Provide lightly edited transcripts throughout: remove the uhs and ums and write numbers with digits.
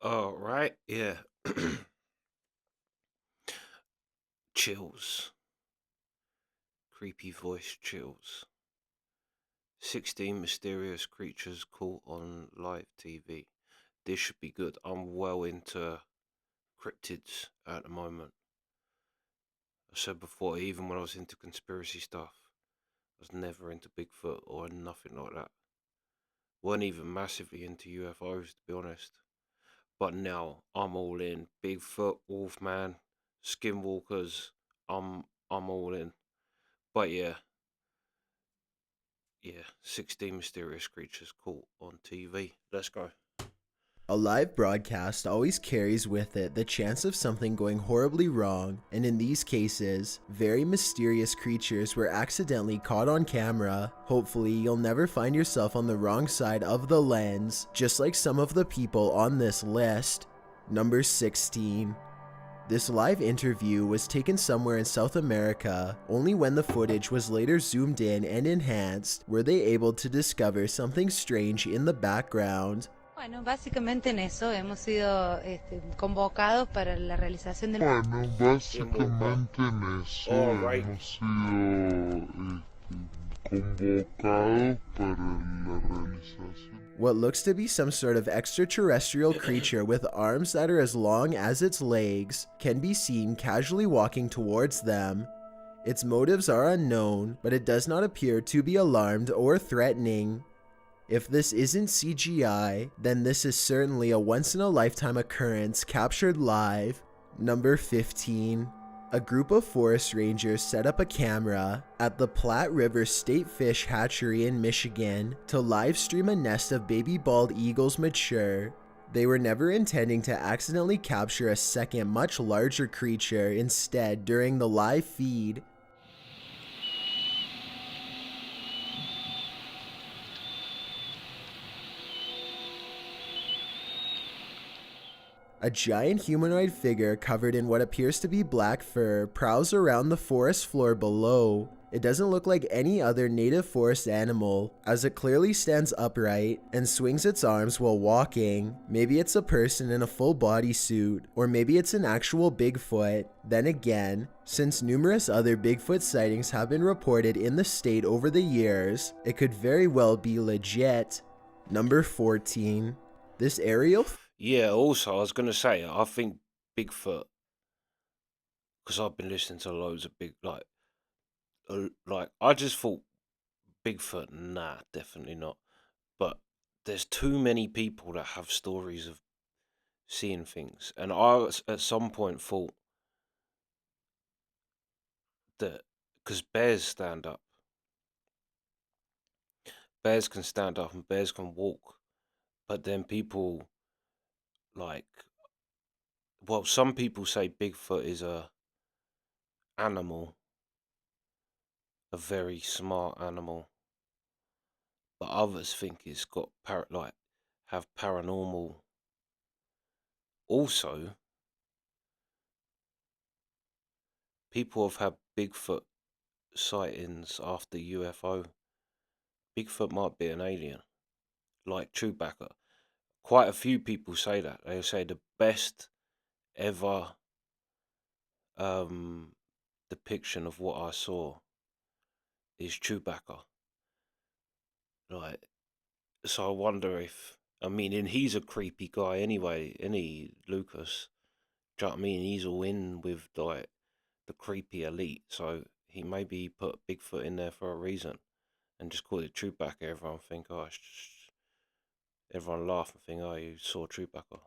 Oh, right. Yeah. Chills. Creepy voice chills. 16 mysterious creatures caught on live TV. This should be good. I'm well into cryptids at the moment. I said before, even when I was into conspiracy stuff, I was never into Bigfoot or nothing like that. Weren't even massively into UFOs, to be honest. But now I'm all in. Bigfoot, Wolfman, Skinwalkers. I'm all in. But yeah, 16 mysterious creatures caught on TV. Let's go. A live broadcast always carries with it the chance of something going horribly wrong, and in these cases, very mysterious creatures were accidentally caught on camera. Hopefully, you'll never find yourself on the wrong side of the lens, just like some of the people on this list. Number 16. This live interview was taken somewhere in South America. Only when the footage was later zoomed in and enhanced were they able to discover something strange in the background. Bueno, básicamente en eso hemos sido convocados para la realización del... Bueno, básicamente en eso All right. hemos sido convocados para la realización. What looks to be some sort of extraterrestrial creature with arms that are as long as its legs can be seen casually walking towards them. Its motives are unknown, but it does not appear to be alarmed or threatening. If this isn't CGI, then this is certainly a once-in-a-lifetime occurrence captured live. Number 15. A group of forest rangers set up a camera at the Platte River State Fish Hatchery in Michigan to live stream a nest of baby bald eagles mature. They were never intending to accidentally capture a second, much larger creature instead during the live feed. A giant humanoid figure covered in what appears to be black fur prowls around the forest floor below. It doesn't look like any other native forest animal, as it clearly stands upright and swings its arms while walking. Maybe it's a person in a full bodysuit, or maybe it's an actual Bigfoot. Then again, since numerous other Bigfoot sightings have been reported in the state over the years, it could very well be legit. Number 14. This aerial... Yeah, also, I was going to say, I think Bigfoot, because I've been listening to loads of I just thought Bigfoot, nah, definitely not. But there's too many people that have stories of seeing things. And at some point thought that, because bears stand up, bears can stand up and bears can walk. But then people, some people say Bigfoot is a animal, a very smart animal, but others think it's got have paranormal. Also, people have had Bigfoot sightings after UFO. Bigfoot might be an alien, like Chewbacca. Quite a few people say that. They say the best ever depiction of what I saw is Chewbacca. So I wonder and he's a creepy guy anyway, Lucas? Do you know what I mean? He's all in with the creepy elite, so he maybe put Bigfoot in there for a reason and just called it Chewbacca. Everyone laugh and think, oh, you saw Chewbacca.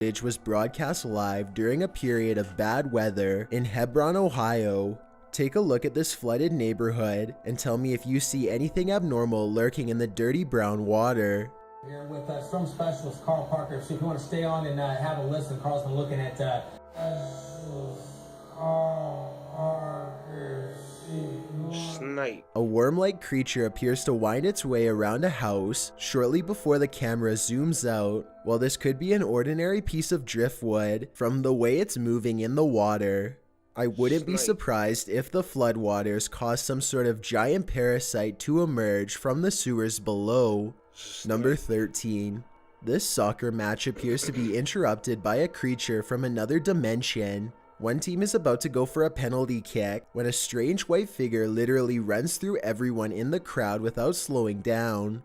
Footage was broadcast live during a period of bad weather in Hebron, Ohio. Take a look at this flooded neighborhood and tell me if you see anything abnormal lurking in the dirty brown water. Here with storm specialist Carl Parker. So if you want to stay on and have a listen, Carl's been looking at Snake. A worm-like creature appears to wind its way around a house shortly before the camera zooms out. While this could be an ordinary piece of driftwood from the way it's moving in the water, I wouldn't be surprised if the floodwaters caused some sort of giant parasite to emerge from the sewers below. Number 13. This soccer match appears to be interrupted by a creature from another dimension. One team is about to go for a penalty kick when a strange white figure literally runs through everyone in the crowd without slowing down.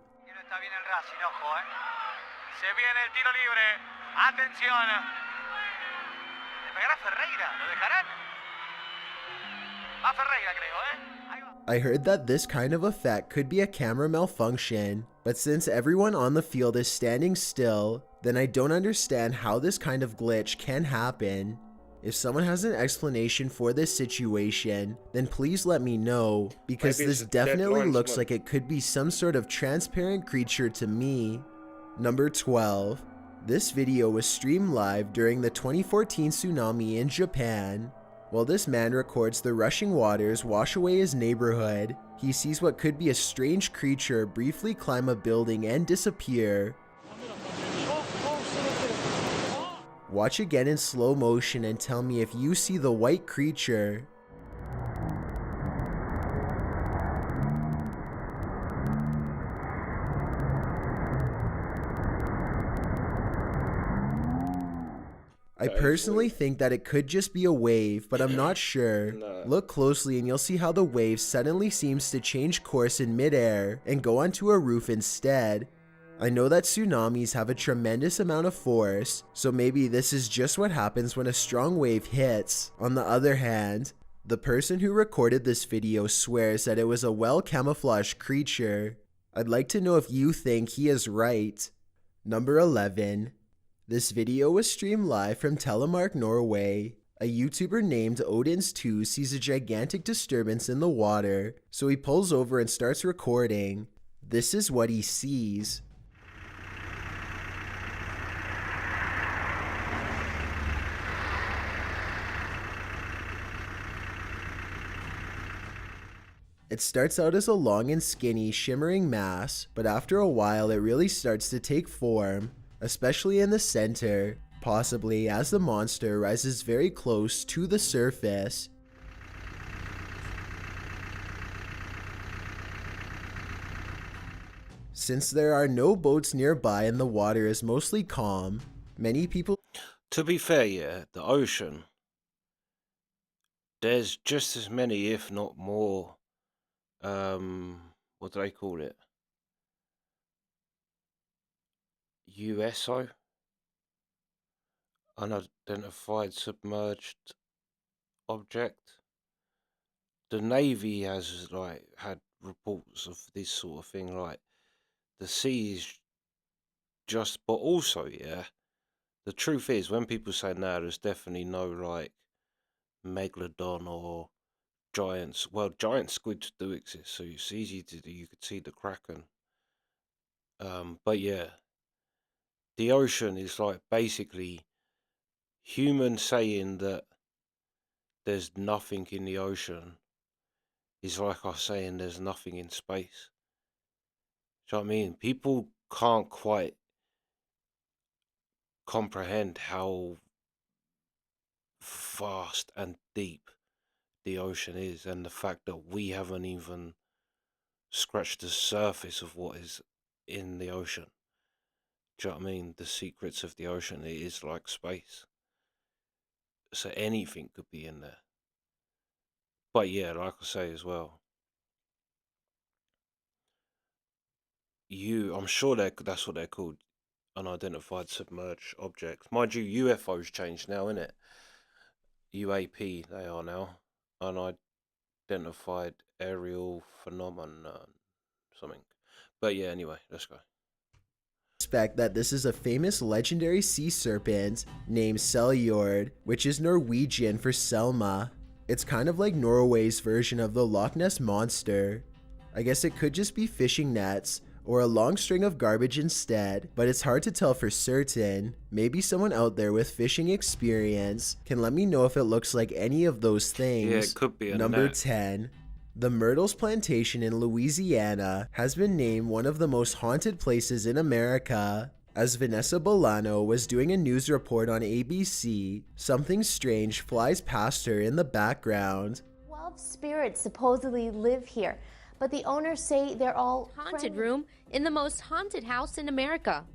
I heard that this kind of effect could be a camera malfunction, but since everyone on the field is standing still, then I don't understand how this kind of glitch can happen. If someone has an explanation for this situation, then please let me know, because Maybe this it's a definitely deadline looks smoke. like it could be some sort of transparent creature to me. Number 12. This video was streamed live during the 2014 tsunami in Japan. While this man records the rushing waters wash away his neighborhood, he sees what could be a strange creature briefly climb a building and disappear. Watch again in slow motion and tell me if you see the white creature. I That is personally weird. think that it could just be a wave, but I'm not sure. No. Look closely and you'll see how the wave suddenly seems to change course in midair and go onto a roof instead. I know that tsunamis have a tremendous amount of force, so maybe this is just what happens when a strong wave hits. On the other hand, the person who recorded this video swears that it was a well-camouflaged creature. I'd like to know if you think he is right. Number 11. This video was streamed live from Telemark, Norway. A YouTuber named Odins2 sees a gigantic disturbance in the water, so he pulls over and starts recording. This is what he sees. It starts out as a long and skinny, shimmering mass, but after a while it really starts to take form, especially in the center, possibly as the monster rises very close to the surface. Since there are no boats nearby and the water is mostly calm, many people To be fair, yeah, the ocean, there's just as many, if not more, what do they call it? USO? Unidentified submerged object. The Navy has had reports of this sort of thing, like the seas just, but also, yeah, the truth is when people say now, there's definitely no megalodon or giants. Well, giant squids do exist, so it's easy to do. You could see the kraken. But yeah, the ocean is basically human saying that there's nothing in the ocean is like us saying there's nothing in space. Do you know what I mean? People can't quite comprehend how vast and deep the ocean is, and the fact that we haven't even scratched the surface of what is in the ocean. Do you know what I mean? The secrets of the ocean, it is like space. So anything could be in there. But yeah, like I say as well, I'm sure that's what they're called, unidentified submerged objects. Mind you, UFOs changed now, innit? UAP they are now, unidentified aerial phenomenon, something. But yeah, anyway, let's go. suspect that this is a famous legendary sea serpent named Seljord, which is Norwegian for Selma. It's kind of like Norway's version of the Loch Ness Monster. I guess it could just be fishing nets or a long string of garbage instead, but it's hard to tell for certain. Maybe someone out there with fishing experience can let me know if it looks like any of those things. Yeah, it could be a Number net. 10. The Myrtles Plantation in Louisiana has been named one of the most haunted places in America. As Vanessa Bolano was doing a news report on ABC, something strange flies past her in the background. 12 spirits supposedly live here, but the owners say they're all Haunted friendly. room in the most haunted house in America.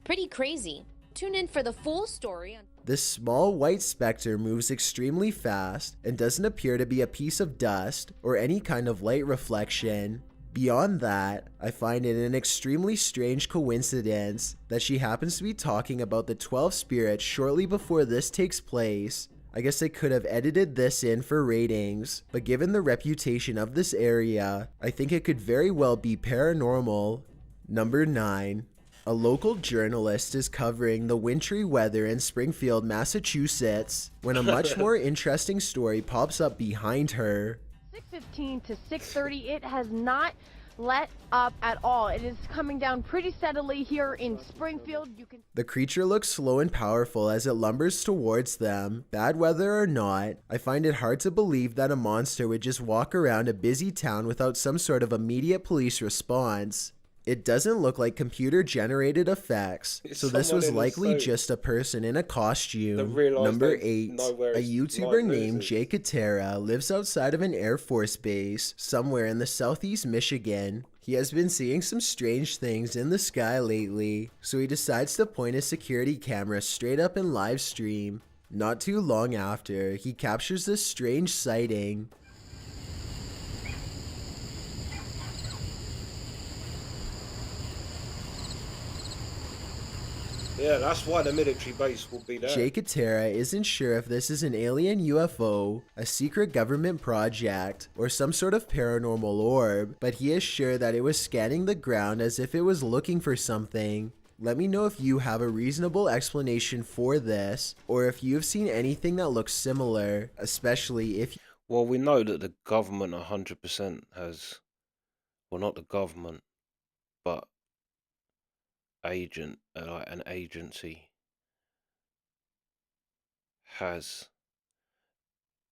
Pretty crazy. Tune in for the full story on... This small white specter moves extremely fast and doesn't appear to be a piece of dust or any kind of light reflection. Beyond that, I find it an extremely strange coincidence that she happens to be talking about the 12 spirits shortly before this takes place. I guess I could have edited this in for ratings, but given the reputation of this area, I think it could very well be paranormal. Number 9. A local journalist is covering the wintry weather in Springfield, Massachusetts, when a much more interesting story pops up behind her. 6:15 to 6:30, it has not let up at all. It is coming down pretty steadily here in Springfield. The creature looks slow and powerful as it lumbers towards them. Bad weather or not, I find it hard to believe that a monster would just walk around a busy town without some sort of immediate police response. It doesn't look like computer-generated effects, so this was likely just a person in a costume. Number 8. A YouTuber named Jay Katera lives outside of an Air Force base somewhere in the southeast Michigan. He has been seeing some strange things in the sky lately, so he decides to point his security camera straight up and live stream. Not too long after, he captures this strange sighting. Yeah, that's why the military base will be there. Jay Katera isn't sure if this is an alien UFO, a secret government project, or some sort of paranormal orb, but he is sure that it was scanning the ground as if it was looking for something. Let me know if you have a reasonable explanation for this, or if you have seen anything that looks similar, especially if... Well, we know that the government 100% has... Well, not the government, but... an agency has,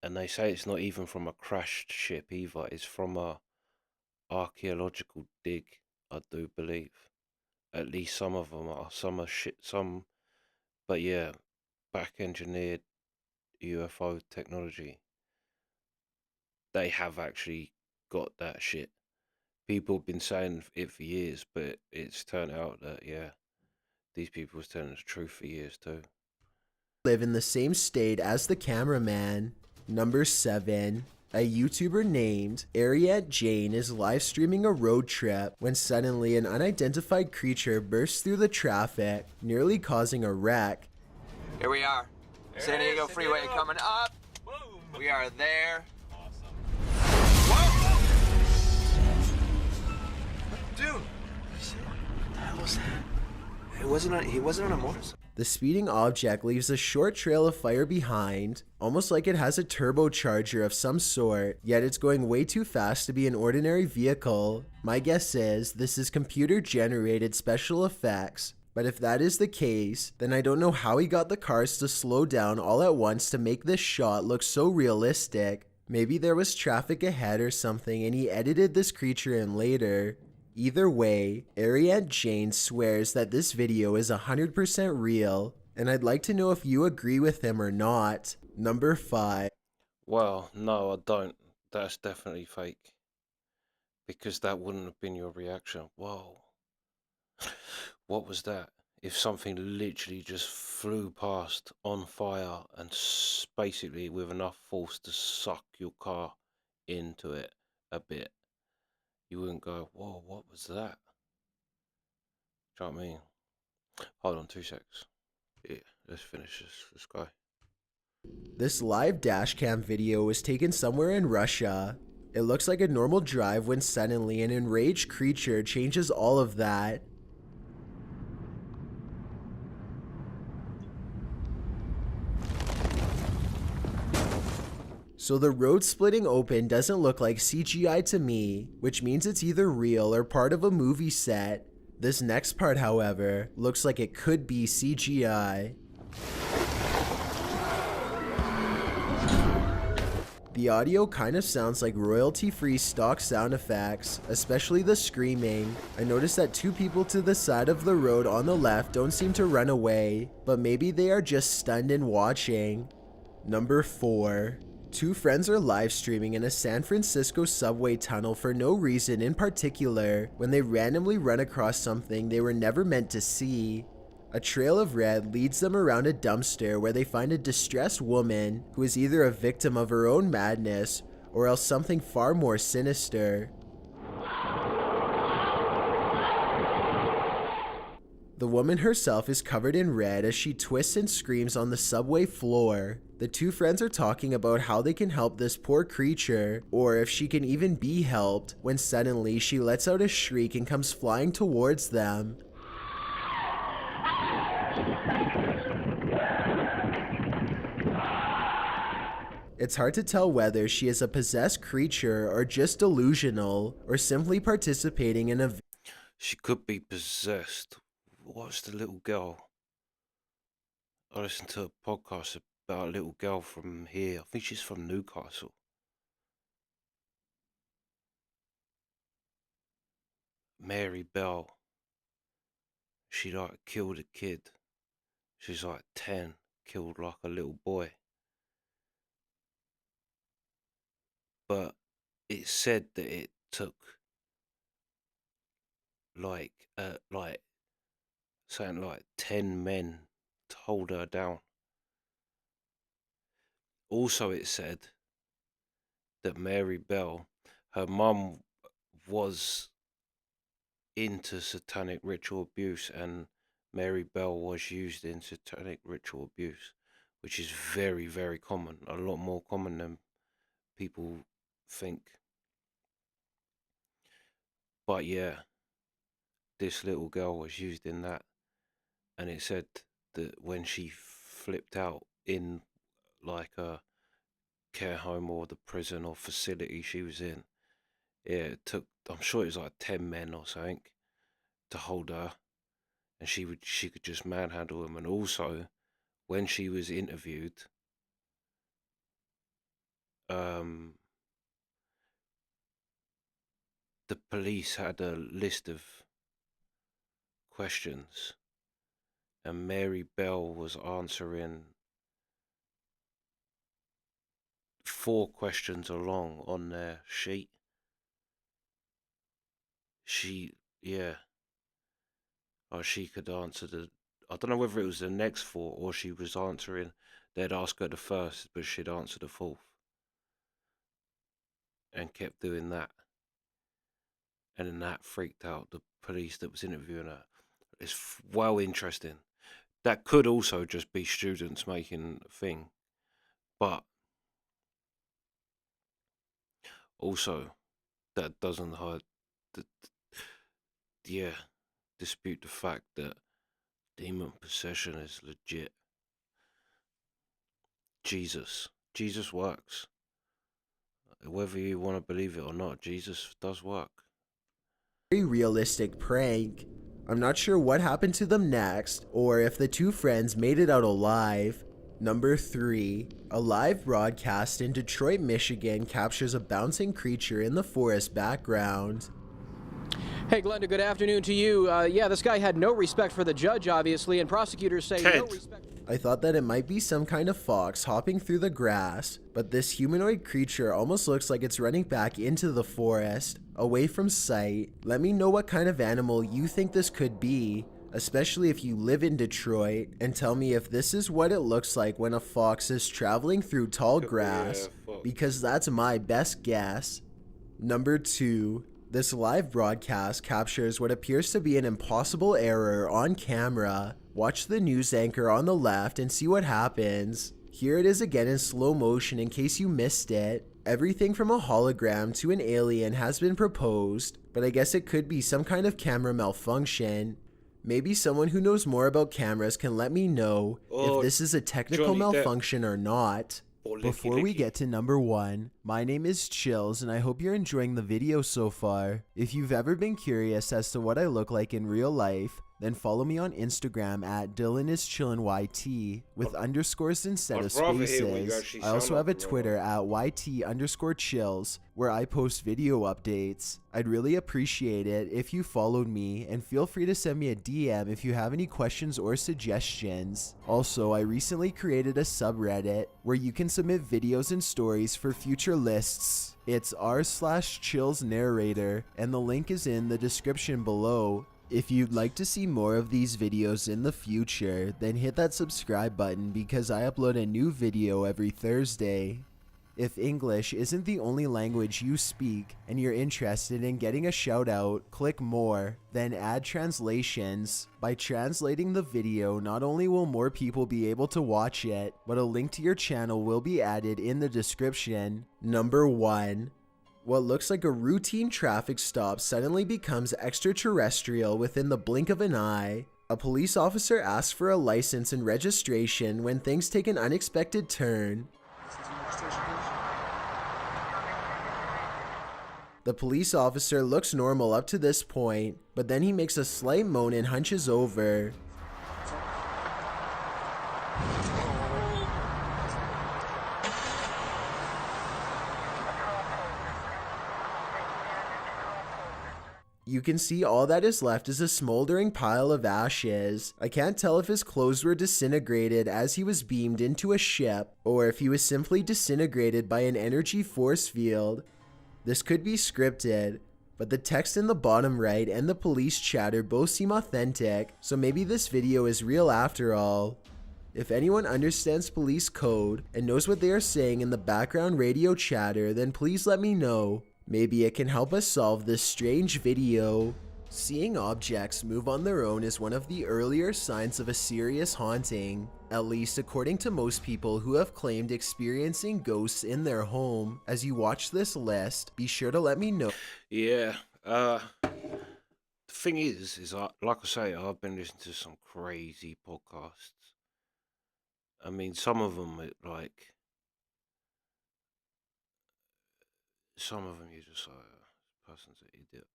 and they say it's not even from a crashed ship either, it's from a archaeological dig, I do believe. At least some of them are, some are shit, some, but yeah, back engineered UFO technology. They have actually got that shit. People have been saying it for years, but it's turned out that, yeah, these people was telling the truth for years too. Live in the same state as the cameraman. Number 7. A YouTuber named Ariette Jane is live streaming a road trip when suddenly an unidentified creature bursts through the traffic, nearly causing a wreck. Here we are. San Diego Freeway coming up. Boom. We are there. Awesome. Dude, what the hell was that? He wasn't on a motorcycle. The speeding object leaves a short trail of fire behind, almost like it has a turbocharger of some sort, yet it's going way too fast to be an ordinary vehicle. My guess is this is computer-generated special effects, but if that is the case, then I don't know how he got the cars to slow down all at once to make this shot look so realistic. Maybe there was traffic ahead or something and he edited this creature in later. Either way, Ariette Jane swears that this video is 100% real, and I'd like to know if you agree with him or not. Number 5. Well, no, I don't. That's definitely fake. Because that wouldn't have been your reaction. Whoa. What was that? If something literally just flew past on fire and basically with enough force to suck your car into it a bit, you wouldn't go, whoa, what was that? Do you know what I mean? Hold on 2 seconds. Yeah, let's finish this guy. This live dashcam video was taken somewhere in Russia. It looks like a normal drive when suddenly an enraged creature changes all of that. So the road splitting open doesn't look like CGI to me, which means it's either real or part of a movie set. This next part, however, looks like it could be CGI. The audio kind of sounds like royalty-free stock sound effects, especially the screaming. I noticed that 2 people to the side of the road on the left don't seem to run away, but maybe they are just stunned and watching. Number 4. 2 friends are live streaming in a San Francisco subway tunnel for no reason in particular when they randomly run across something they were never meant to see. A trail of red leads them around a dumpster where they find a distressed woman who is either a victim of her own madness or else something far more sinister. The woman herself is covered in red as she twists and screams on the subway floor. The two friends are talking about how they can help this poor creature, or if she can even be helped, when suddenly she lets out a shriek and comes flying towards them. It's hard to tell whether she is a possessed creature or just delusional, or simply participating in a... She could be possessed. What's the little girl? I listened to a podcast about a little girl from here. I think she's from Newcastle. Mary Bell. She like killed a kid. She's like 10, killed like a little boy. But it said that it took like something like 10 men to hold her down. Also, it said that Mary Bell, her mum was into satanic ritual abuse, and Mary Bell was used in satanic ritual abuse, which is very, very common, a lot more common than people think. But yeah, this little girl was used in that, and it said that when she flipped out in like a care home or the prison or facility she was in, yeah, it took, I'm sure it was like 10 men or something to hold her, and she could just manhandle them. And also, when she was interviewed, the police had a list of questions, and Mary Bell was answering 4 questions along on their sheet. She could answer I don't know whether it was the next 4 or she was answering, they'd ask her the first, but she'd answer the 4th. And kept doing that. And then that freaked out the police that was interviewing her. It's well interesting. That could also just be students making a thing. But also, that doesn't dispute the fact that demon possession is legit. Jesus works. Whether you want to believe it or not, Jesus does work. Very realistic prank. I'm not sure what happened to them next, or if the two friends made it out alive. Number 3. A live broadcast in Detroit, Michigan captures a bouncing creature in the forest background. Hey, Glenda, good afternoon to you. Yeah, this guy had no respect for the judge, obviously, and prosecutors say no respect. I thought that it might be some kind of fox hopping through the grass, but this humanoid creature almost looks like it's running back into the forest, away from sight. Let me know what kind of animal you think this could be, especially if you live in Detroit, and tell me if this is what it looks like when a fox is traveling through tall grass, because that's my best guess. Number 2. This live broadcast captures what appears to be an impossible error on camera. Watch the news anchor on the left and see what happens. Here it is again in slow motion in case you missed it. Everything from a hologram to an alien has been proposed, but I guess it could be some kind of camera malfunction. Maybe someone who knows more about cameras can let me know if this is a technical malfunction or not. Before we get to number 1, my name is Chills and I hope you're enjoying the video so far. If you've ever been curious as to what I look like in real life, then follow me on Instagram at DylanIsChillinYT with underscores instead of spaces. I also have a Twitter at YT_chills where I post video updates. I'd really appreciate it if you followed me, and feel free to send me a DM if you have any questions or suggestions. Also, I recently created a subreddit where you can submit videos and stories for future lists. It's r/chillsnarrator, and the link is in the description below. If you'd like to see more of these videos in the future, then hit that subscribe button because I upload a new video every Thursday. If English isn't the only language you speak and you're interested in getting a shout out, click more, then add translations. By translating the video, not only will more people be able to watch it, but a link to your channel will be added in the description. Number 1. What looks like a routine traffic stop suddenly becomes extraterrestrial within the blink of an eye. A police officer asks for a license and registration when things take an unexpected turn. The police officer looks normal up to this point, but then he makes a slight moan and hunches over. You can see all that is left is a smoldering pile of ashes. I can't tell if his clothes were disintegrated as he was beamed into a ship, or if he was simply disintegrated by an energy force field. This could be scripted, but the text in the bottom right and the police chatter both seem authentic, so maybe this video is real after all. If anyone understands police code and knows what they are saying in the background radio chatter, then please let me know. Maybe it can help us solve this strange video. Seeing objects move on their own is one of the earlier signs of a serious haunting, at least according to most people who have claimed experiencing ghosts in their home. As you watch this list, be sure to let me know. Yeah. The thing is like I say, I've been listening to some crazy podcasts. I mean, some of them you're just like, this person's an idiot.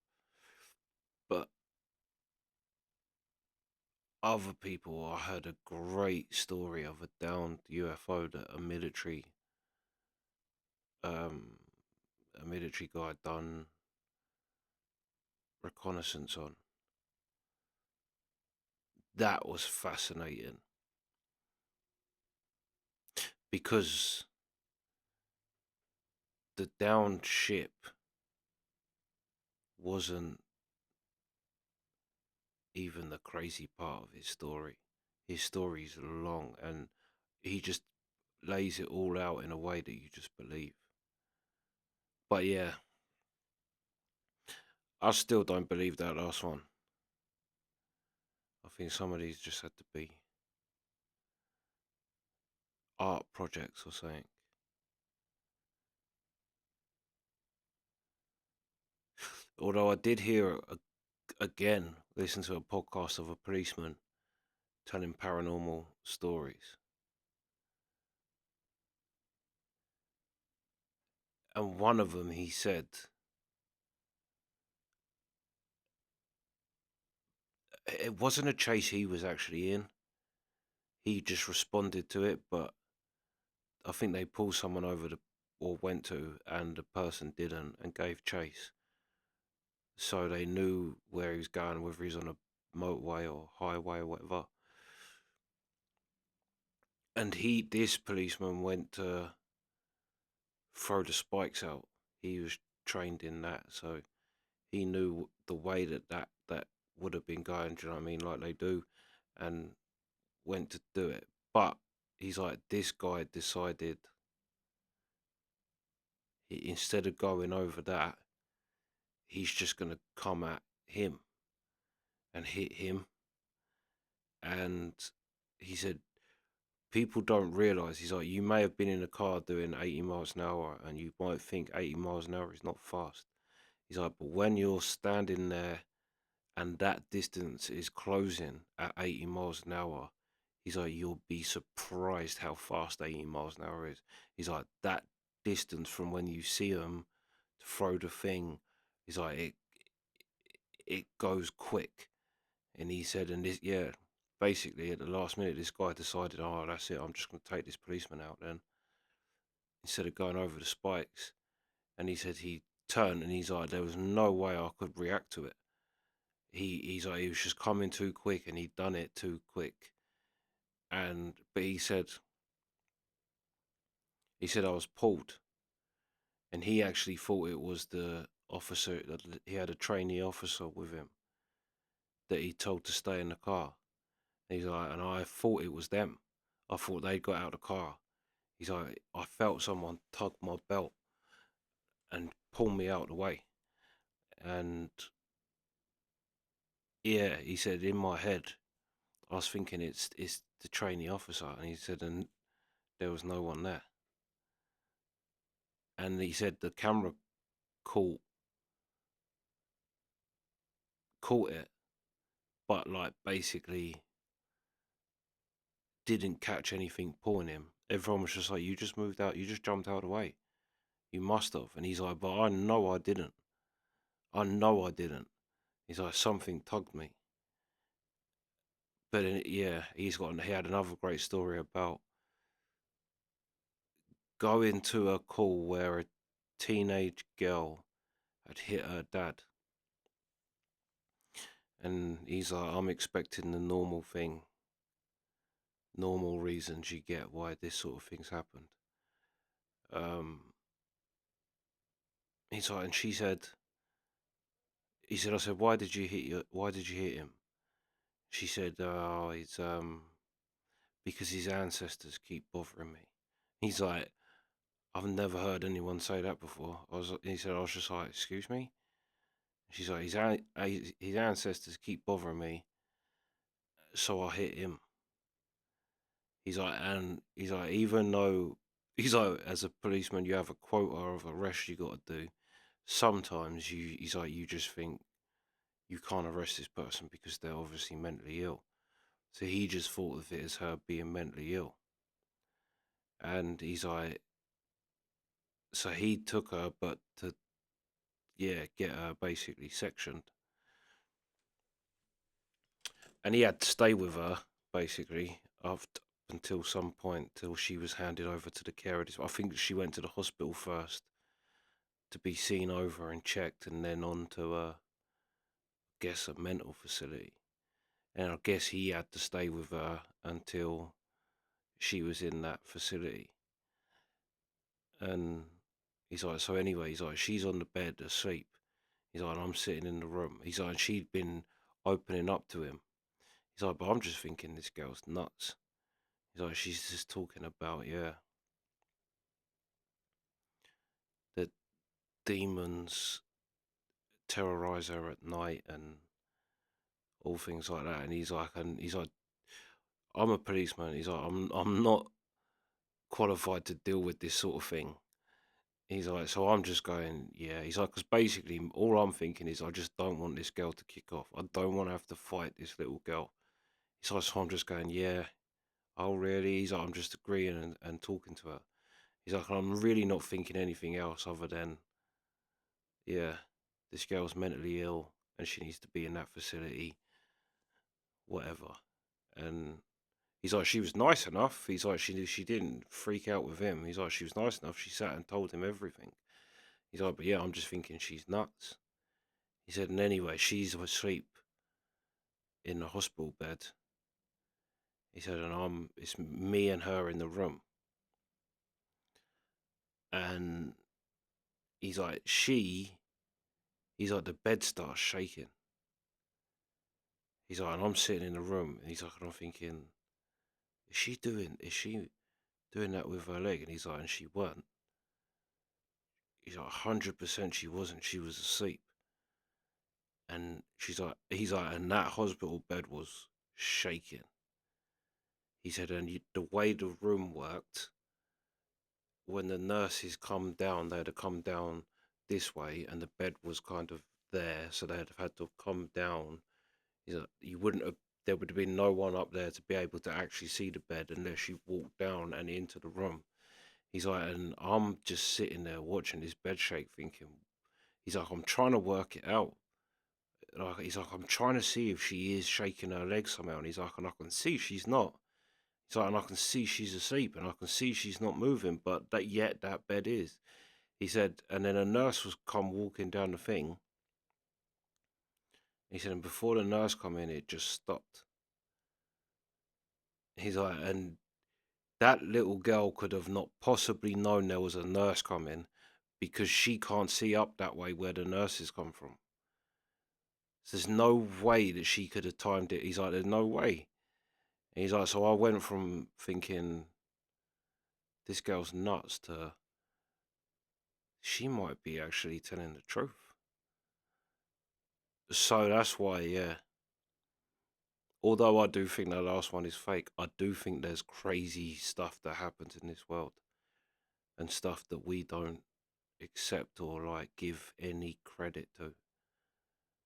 But other people, I heard a great story of a downed UFO that a military guy done reconnaissance on. That was fascinating because the downed ship wasn't even the crazy part of his story. His story's long and he just lays it all out in a way that you just believe. But yeah, I still don't believe that last one. I think some of these just had to be art projects or something. Although I did hear again, listen to a podcast of a policeman telling paranormal stories. And one of them, he said, it wasn't a chase he was actually in. He just responded to it, but I think they pulled someone over or went to, and the person didn't and gave chase. So they knew where he was going, whether he's on a motorway or highway or whatever. And this policeman went to throw the spikes out. He was trained in that, so he knew the way that would have been going, do you know what I mean, like they do, and went to do it. But he's like, this guy decided instead of going over that, he's just going to come at him and hit him. And he said, people don't realize, he's like, you may have been in a car doing 80 miles an hour and you might think 80 miles an hour is not fast. He's like, but when you're standing there and that distance is closing at 80 miles an hour, he's like, you'll be surprised how fast 80 miles an hour is. He's like, that distance from when you see them to throw the thing, he's like, it goes quick. And he said, and this, yeah, basically at the last minute, this guy decided, oh, that's it, I'm just going to take this policeman out then, instead of going over the spikes. And he said he turned and he's like, there was no way I could react to it. He's like, he was just coming too quick and he'd done it too quick. But he said I was pulled, and he actually thought it was the officer. He had a trainee officer with him, that he told to stay in the car. He's like, and I thought it was them. I thought they'd got out of the car. He's like, I felt someone tug my belt and pull me out of the way. And yeah, he said, in my head, I was thinking it's the trainee officer. And he said, and there was no one there. And he said the camera caught it, but like basically didn't catch anything pulling him. Everyone was just like, you just moved out, you just jumped out of the way. You must have. And he's like, but I know I didn't. I know I didn't. He's like, something tugged me. But yeah, he had another great story about going to a call where a teenage girl had hit her dad. And he's like, I'm expecting the normal thing, normal reasons you get why this sort of thing's happened. He's like, and he said, I said, why did you hit him? She said, oh, it's because his ancestors keep bothering me. He's like, I've never heard anyone say that before. He said, I was just like, excuse me? She's like, his ancestors keep bothering me, so I hit him. He's like, even though, he's like, as a policeman, you have a quota of arrests you got to do. Sometimes he's like, you just think you can't arrest this person because they're obviously mentally ill. So he just thought of it as her being mentally ill. And he's like, so he took her, but to, get her basically sectioned. And he had to stay with her, basically, until some point, till she was handed over to the care of this. I think she went to the hospital first to be seen over and checked, and then on to, I guess, a mental facility. And I guess he had to stay with her until she was in that facility. And he's like, so anyway, he's like, she's on the bed asleep. He's like, I'm sitting in the room. He's like, and she'd been opening up to him. He's like, but I'm just thinking this girl's nuts. He's like, she's just talking about, that demons terrorize her at night and all things like that. And he's like, I'm a policeman. He's like, I'm not qualified to deal with this sort of thing. He's like, so I'm just going, yeah. He's like, because basically all I'm thinking is I just don't want this girl to kick off. I don't want to have to fight this little girl. He's like, so I'm just going, yeah. Oh, really? He's like, I'm just agreeing and talking to her. He's like, I'm really not thinking anything else other than, this girl's mentally ill and she needs to be in that facility, whatever. And he's like, she was nice enough. He's like, she didn't freak out with him. He's like, she was nice enough. She sat and told him everything. He's like, but yeah, I'm just thinking she's nuts. He said, and anyway, she's asleep in the hospital bed. He said, and it's me and her in the room. And he's like, the bed starts shaking. He's like, and I'm sitting in the room. And he's like, and I'm thinking, is she doing that with her leg? And he's like, and she weren't. He's like, 100% she wasn't. She was asleep. And he's like, and that hospital bed was shaking. He said, and the way the room worked, when the nurses come down, they'd have come down this way, and the bed was kind of there, so they'd have had to come down. He's like, there would have been no one up there to be able to actually see the bed unless you walked down and into the room. He's like, and I'm just sitting there watching this bed shake, thinking, he's like, I'm trying to work it out. He's like, I'm trying to see if she is shaking her legs somehow. And he's like, and I can see she's not. He's like, and I can see she's asleep, and I can see she's not moving, but that bed is. He said, and then a nurse was come walking down the thing. He said, and before the nurse come in, it just stopped. He's like, and that little girl could have not possibly known there was a nurse coming because she can't see up that way where the nurses come from. So there's no way that she could have timed it. He's like, there's no way. And he's like, so I went from thinking this girl's nuts to she might be actually telling the truth. So that's why, yeah. Although I do think that last one is fake, I do think there's crazy stuff that happens in this world and stuff that we don't accept or like give any credit to.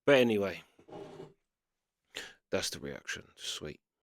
But anyway, that's the reaction. Sweet.